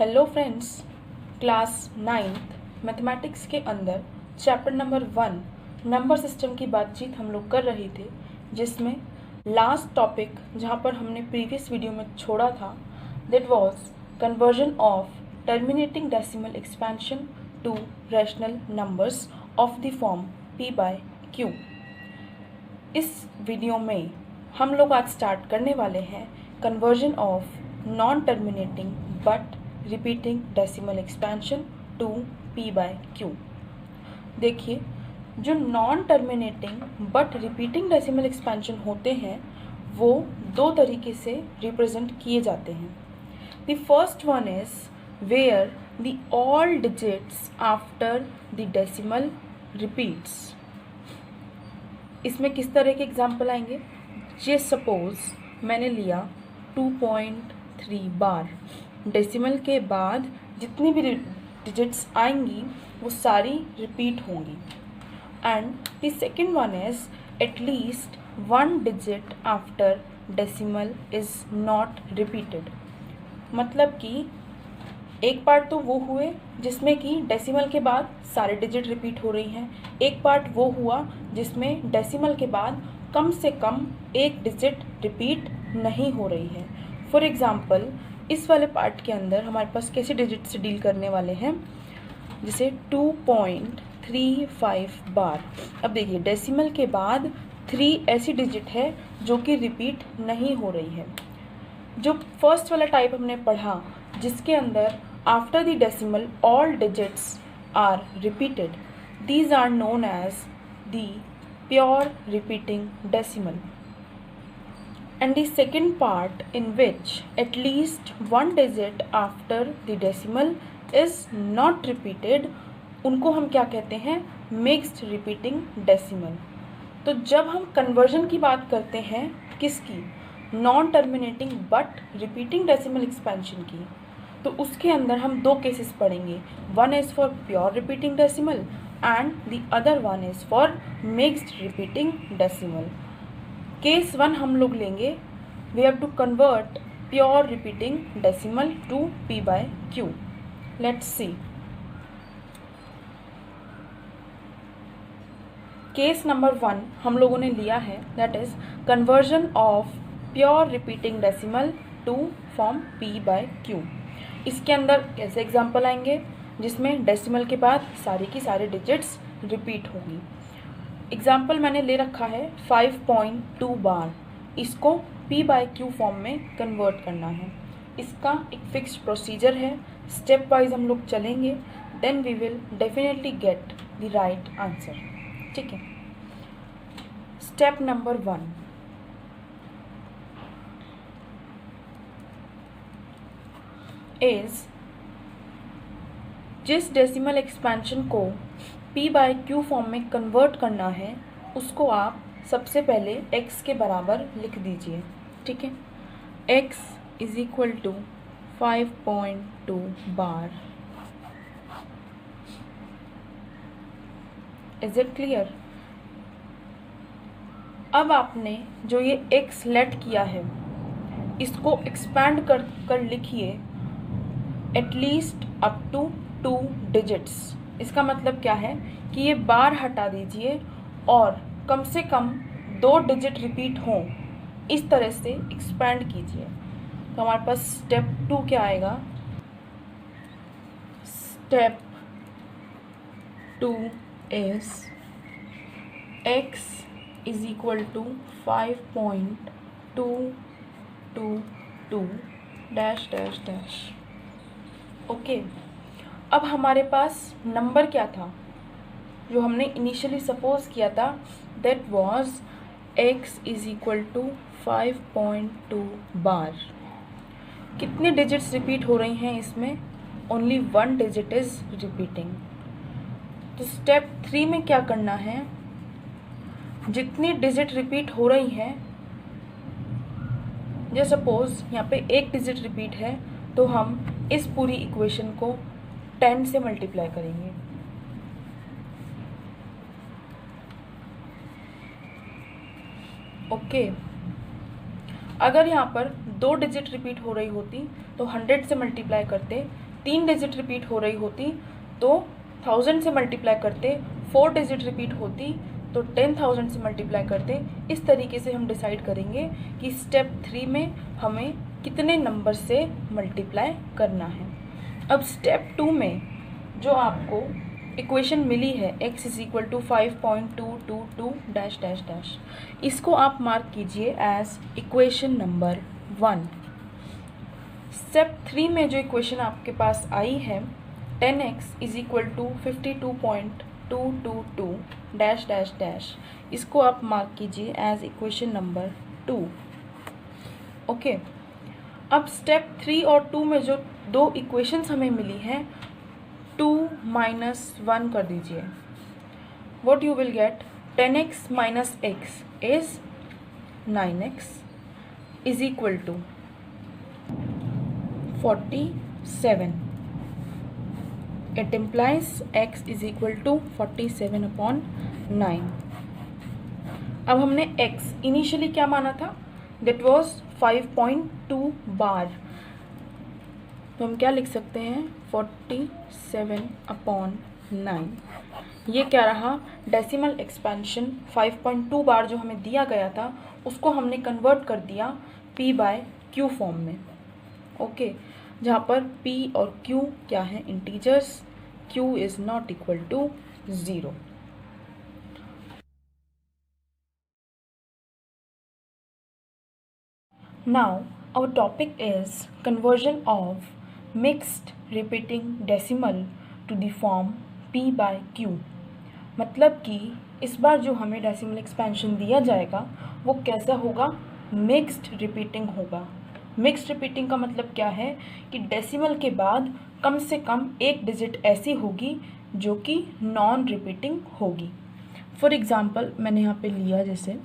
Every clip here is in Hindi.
Hello friends, class 9th mathematics के अंदर चैप्टर नंबर 1 नंबर सिस्टम की बातचीत हम लोग कर रहे थे, जिसमें लास्ट टॉपिक जहाँ पर हमने प्रीवियस वीडियो में छोड़ा था that was conversion of terminating decimal expansion to rational numbers of the form p/q। इस वीडियो में हम लोग आज स्टार्ट करने वाले हैं conversion of non terminating but repeating decimal expansion to p/q। देखिए, जो non terminating but repeating decimal expansion होते हैं वो दो तरीके से रिप्रेजेंट किए जाते हैं। The first one is where the all digits after the decimal repeats. इसमें किस तरह के एग्जाम्पल आएंगे? जे सपोज मैंने लिया 2.3 बार, डेसिमल के बाद जितनी भी डिजिट्स आएंगी वो सारी रिपीट होंगी। And the second one is at least one digit after decimal is not repeated. मतलब कि एक पार्ट तो वो हुए जिसमें कि डेसिमल के बाद सारे डिजिट रिपीट हो रही हैं, एक पार्ट वो हुआ जिसमें डेसिमल के बाद कम से कम एक डिजिट रिपीट नहीं हो रही है। फॉर एग्ज़ाम्पल, इस वाले पार्ट के अंदर हमारे पास कैसे डिजिट से डील करने वाले हैं, जैसे 2.35 बार। अब देखिए, डेसिमल के बाद 3 ऐसी डिजिट है जो कि रिपीट नहीं हो रही है। जो फर्स्ट वाला टाइप हमने पढ़ा जिसके अंदर after the decimal all digits are repeated, these are known as the pure repeating decimal. And the second part in which at least one digit after the decimal is not repeated, उनको हम क्या कहते हैं? Mixed repeating decimal. तो जब हम कन्वर्जन की बात करते हैं किसकी? Non terminating but repeating decimal expansion की, तो उसके अंदर हम दो केसेस पढ़ेंगे। One is for pure repeating decimal and the other one is for mixed repeating decimal. Case 1 हम लोग लेंगे, we have to convert pure repeating decimal to p/q। Let's see. Case number 1 हम लोगों ने लिया है, that is conversion of pure repeating decimal to form p/q। इसके अंदर कैसे एग्जाम्पल आएंगे जिसमें डेसिमल के बाद सारी की सारी डिजिट्स रिपीट होंगी। एग्जाम्पल मैंने ले रखा है 5.2 बार, इसको p/q फॉर्म में कन्वर्ट करना है। इसका एक फिक्स्ड प्रोसीजर है, स्टेप वाइज हम लोग चलेंगे, then we will definitely get the right answer. ठीक है। स्टेप नंबर 1, इज जिस डेसिमल एक्सपेंशन को p/q फॉर्म में कन्वर्ट करना है उसको आप सबसे पहले x के बराबर लिख दीजिए। ठीक है। x is equal to 5.2 bar. Is it clear? अब आपने जो ये x लेट किया है इसको एक्सपैंड कर लिखिए एटलीस्ट अप टू 2 डिजिट्स। इसका मतलब क्या है कि ये बार हटा दीजिए और कम से कम 2 डिजिट रिपीट हों, इस तरह से एक्सपैंड कीजिए। तो हमारे पास स्टेप 2 क्या आएगा? Step 2 is x is equal to 5.222 dash dash dash. Okay. अब हमारे पास नंबर क्या था जो हमने इनिशियली सपोज किया था, that was x is equal to 5.2 bar. कितने डिजिट्स रिपीट हो रही हैं इसमें? Only 1 digit is repeating. तो स्टेप 3 में क्या करना है? जितनी डिजिट रिपीट हो रही हैं, जैसे सपोज यहाँ पे 1 डिजिट रिपीट है तो हम इस पूरी इक्वेशन को 10 से मल्टीप्लाई करेंगे। ओके। अगर यहाँ पर 2 डिजिट रिपीट हो रही होती तो 100 से मल्टीप्लाई करते 3 डिजिट रिपीट हो रही होती तो 1000 से मल्टीप्लाई करते, 4 डिजिट रिपीट होती तो 10,000 से मल्टीप्लाई करते। इस तरीके से हम डिसाइड करेंगे कि स्टेप 3 में हमें कितने नंबर से मल्टीप्लाई करना है। अब स्टेप 2 में जो आपको इक्वेशन मिली है x is equal to 5.222 dash dash dash, इसको आप मार्क कीजिए एज इक्वेशन नंबर 1। स्टेप 3 में जो इक्वेशन आपके पास आई है 10x is equal to 52.222 dash dash dash, इसको आप मार्क कीजिए एज इक्वेशन नंबर 2। ओके, अब स्टेप 3 और 2 में जो दो इक्वेशंस हमें मिली हैं 2 माइनस 1 कर दीजिए। What you will get 10x minus x is 9x is equal to 47। It implies x is equal to 47/9। अब हमने x इनिशियली क्या माना था, that was 5.2 बार, तो हम क्या लिख सकते हैं 47/9। ये क्या रहा, डेसिमल एक्सपेंशन 5.2 बार जो हमें दिया गया था उसको हमने कन्वर्ट कर दिया p/q फॉर्म में। ओके, जहाँ पर p और q क्या है, integers, q is not equal to 0। Now our topic is conversion of mixed repeating decimal to the form p/q। मतलब कि इस बार जो हमें डेसिमल एक्सपेंशन दिया जाएगा वो कैसा होगा, मिक्स्ड रिपीटिंग होगा। मिक्स्ड रिपीटिंग का मतलब क्या है कि डेसिमल के बाद कम से कम एक डिजिट ऐसी होगी जो कि नॉन रिपीटिंग होगी। फॉर एग्जांपल मैंने यहाँ पे लिया जैसे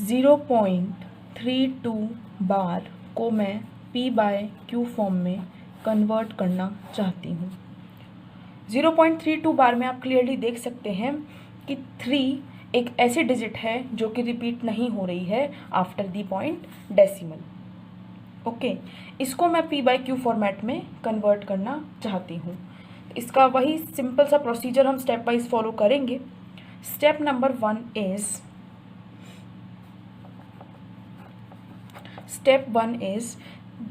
0.32 बार को मैं p/q फॉर्म में कन्वर्ट करना चाहती हूँ। 0.32 बार में आप क्लियरली देख सकते हैं कि 3 एक ऐसी डिजिट है जो कि रिपीट नहीं हो रही है after the point decimal. Okay, इसको मैं p/q फॉर्मेट में कन्वर्ट करना चाहती हूँ। इसका वही सिंपल सा प्रोसीजर हम स्टेप वाइज फॉलो करेंगे। स्टेप नंबर 1 इज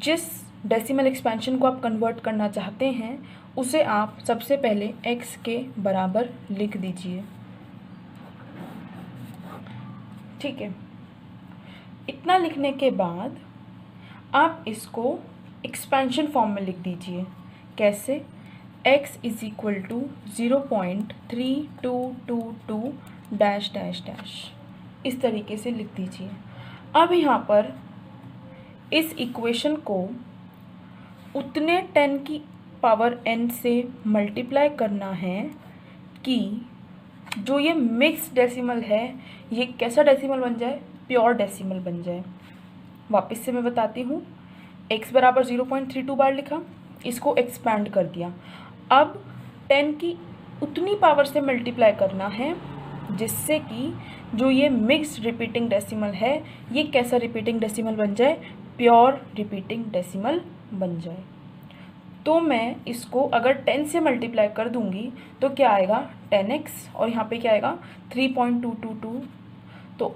जिस डेसिमल एक्सपेंशन को आप कन्वर्ट करना चाहते हैं उसे आप सबसे पहले x के बराबर लिख दीजिए। ठीक है, इतना लिखने के बाद आप इसको एक्सपेंशन फॉर्म में लिख दीजिए। कैसे, x is equal to 0.3222 dash dash dash, इस तरीके से लिख दीजिए। अब यहाँ पर इस इक्वेशन को उतने 10 की पावर n से मल्टीप्लाई करना है कि जो ये मिक्स डेसिमल है ये कैसा डेसिमल बन जाए, प्योर डेसिमल बन जाए। वापस से मैं बताती हूँ, x बराबर 0.32 बार लिखा, इसको एक्सपैंड कर दिया। अब 10 की उतनी पावर से मल्टीप्लाई करना है जिससे कि जो ये मिक्स्ड रिपीटिंग डेसिमल है ये कैसा रिपीटिंग डेसिमल बन जाए, प्योर रिपीटिंग डेसिमल बन जाए। तो मैं इसको अगर 10 से मल्टीप्लाई कर दूंगी तो क्या आएगा 10x, और यहाँ पे क्या आएगा 3.222। तो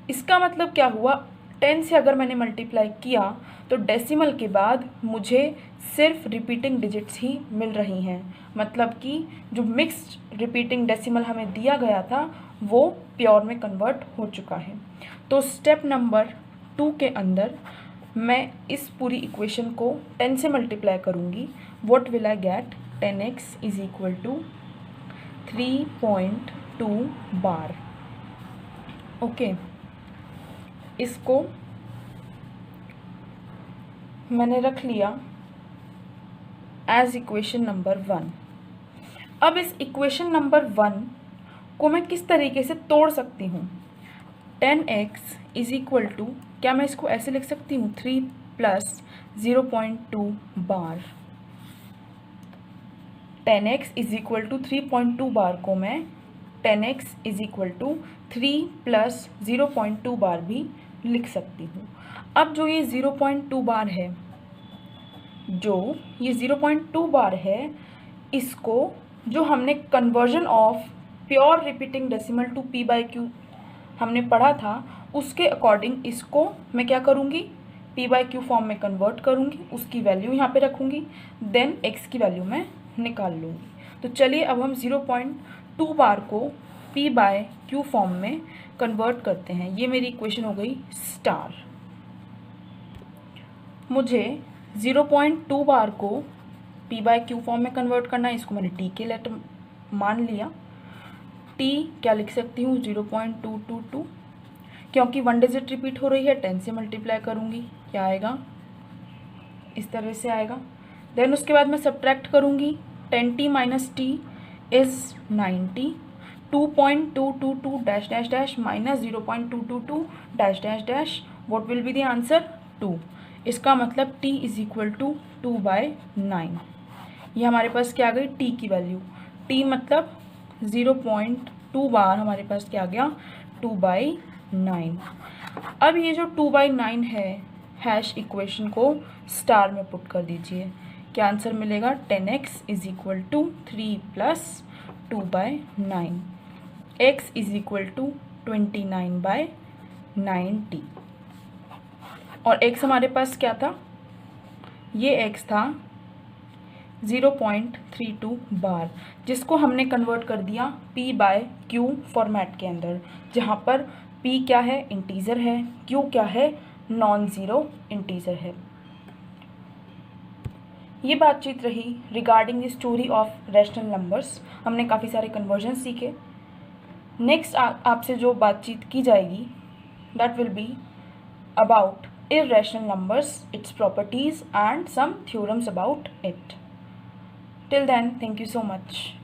इसका मतलब क्या हुआ, 10 से अगर मैंने मल्टीप्लाई किया तो डेसिमल के बाद मुझे सिर्फ रिपीटिंग डिजिट्स ही मिल रही हैं। मतलब कि जो मिक्स्ड रिपीटिंग डेसिमल हमें दिया गया था वो प्योर में कन्वर्ट हो चुका है। तो स्टेप नंबर 2 के अंदर मैं इस पूरी इक्वेशन को 10 से मल्टीप्लाई करूँगी। What will I get, 10x is equal to 3.2 bar. Okay, इसको मैंने रख लिया एज इक्वेशन नंबर 1। अब इस इक्वेशन नंबर 1 को मैं किस तरीके से तोड़ सकती हूँ, 10x इज इक्वल टू, क्या मैं इसको ऐसे लिख सकती हूँ 3 plus 0.2 bar. 10x is equal to 3.2 bar को मैं 10x is equal to 3 plus 0.2 bar भी लिख सकती हूँ। अब जो ये 0.2 बार है जो ये 0.2 बार है, इसको जो हमने conversion of pure repeating decimal to p by q हमने पढ़ा था, उसके अकॉर्डिंग इसको मैं क्या करूँगी, p बाई क्यू फॉर्म में कन्वर्ट करूँगी, उसकी वैल्यू यहाँ पे रखूँगी, देन x की वैल्यू मैं निकाल लूँगी। तो चलिए अब हम 0.2 बार को p बाय क्यू फॉर्म में कन्वर्ट करते हैं। ये मेरी इक्वेशन हो गई स्टार। मुझे 0.2 बार को p बाय क्यू फॉर्म में कन्वर्ट करना है, इसको मैंने t के लेटर मान लिया। t क्या लिख सकती हूँ, 0.222, क्योंकि 1 डिजिट रिपीट हो रही है, 10 से मल्टीप्लाई करूँगी, क्या आएगा, इस तरह से आएगा। देन उसके बाद मैं सब्ट्रैक्ट करूँगी, 10t minus t is 90, 2.222 dash dash dash minus 0.222 dash dash dash, what will be the answer, 2। इसका मतलब t इज इक्वल टू 2/9। ये हमारे पास क्या आ गई, t की वैल्यू, t मतलब 0.2 बार हमारे पास क्या आ गया, 2/9। अब ये जो 2/9 है, हैश इक्वेशन को स्टार में पुट कर दीजिए, क्या आंसर मिलेगा, 10x is equal to 3 plus 2/9, x is equal to 29/90। और x हमारे पास क्या था, ये x था 0.32 बार, जिसको हमने कन्वर्ट कर दिया p बाय q फॉर्मेट के अंदर, जहाँ पर p क्या है, इंटीजर है, q क्या है, नॉन ज़ीरो इंटीजर है। ये बातचीत रही regarding the story of rational numbers. हमने काफ़ी सारे कन्वर्जन सीखे। नेक्स्ट आपसे जो बातचीत की जाएगी, that will be about irrational numbers, its properties and some theorems about it. Till then, thank you so much.